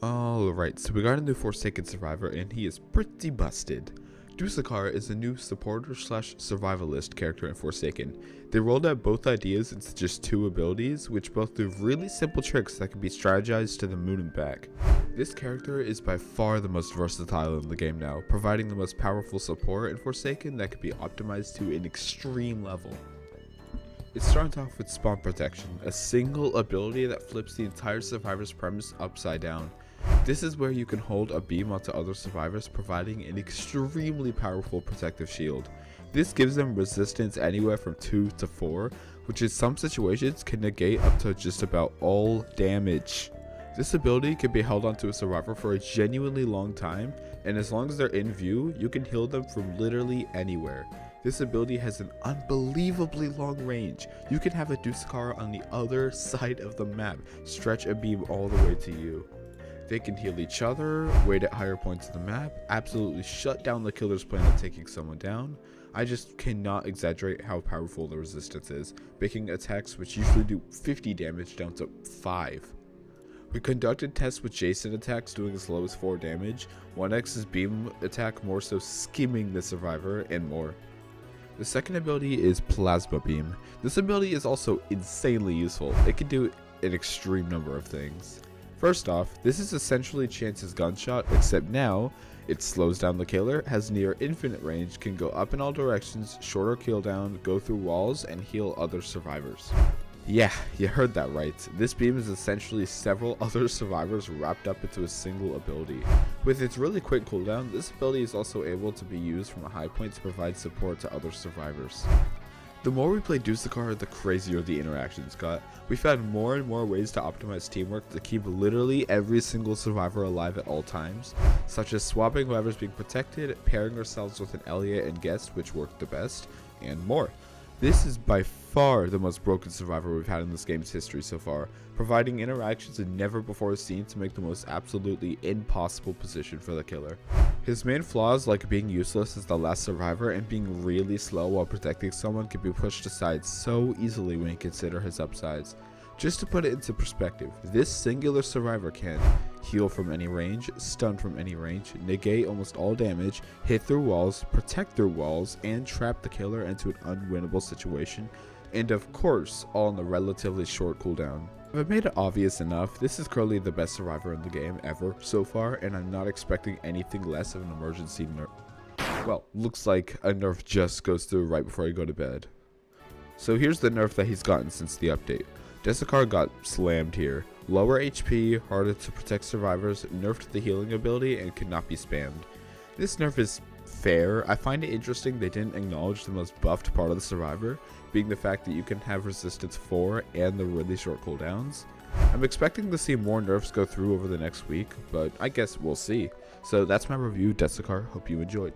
Alright, so we got a new Forsaken survivor and he is pretty busted. DUSEKKAR is a new supporter slash survivalist character in Forsaken. They rolled out both ideas into just 2 abilities, which both do really simple tricks that can be strategized to the moon and back. This character is by far the most versatile in the game now, providing the most powerful support in Forsaken that can be optimized to an extreme level. It starts off with Spawn Protection, a single ability that flips the entire survivor's premise upside down. This is where you can hold a beam onto other survivors, providing an extremely powerful protective shield. This gives them resistance anywhere from 2 to 4, which in some situations can negate up to just about all damage. This ability can be held onto a survivor for a genuinely long time, and as long as they're in view, you can heal them from literally anywhere. This ability has an unbelievably long range. You can have a DUSEKKAR on the other side of the map stretch a beam all the way to you. They can heal each other, wait at higher points of the map, absolutely shut down the killer's plan of taking someone down. I just cannot exaggerate how powerful the resistance is, making attacks which usually do 50 damage down to 5. We conducted tests with Jason attacks doing as low as 4 damage, 1x's beam attack more so skimming the survivor, and more. The second ability is Plasma Beam. This ability is also insanely useful. It can do an extreme number of things. First off, this is essentially Chance's gunshot, except now it slows down the killer, has near infinite range, can go up in all directions, shorter cooldown, go through walls, and heal other survivors. Yeah, you heard that right. This beam is essentially several other survivors wrapped up into a single ability. With its really quick cooldown, this ability is also able to be used from a high point to provide support to other survivors. The more we play DUSEKKAR, the crazier the interactions got. We found more and more ways to optimize teamwork to keep literally every single survivor alive at all times, such as swapping whoever's being protected, pairing ourselves with an Elliot and Guest, which worked the best, and more. This is by far the most broken survivor we've had in this game's history so far, providing interactions never before seen to make the most absolutely impossible position for the killer. His main flaws, like being useless as the last survivor and being really slow while protecting someone, can be pushed aside so easily when you consider his upsides. Just to put it into perspective, this singular survivor can heal from any range, stun from any range, negate almost all damage, hit through walls, protect through walls, and trap the killer into an unwinnable situation, and of course, all in a relatively short cooldown. If I've made it obvious enough, this is currently the best survivor in the game ever so far, and I'm not expecting anything less of an emergency nerf. Well, looks like a nerf just goes through right before I go to bed. So here's the nerf that he's gotten since the update. DUSEKKAR got slammed here. Lower HP, harder to protect survivors, nerfed the healing ability, and could not be spammed. This nerf is fair. I find it interesting they didn't acknowledge the most buffed part of the survivor, being the fact that you can have resistance 4 and the really short cooldowns. I'm expecting to see more nerfs go through over the next week, but I guess we'll see. So that's my review, DUSEKKAR. Hope you enjoyed.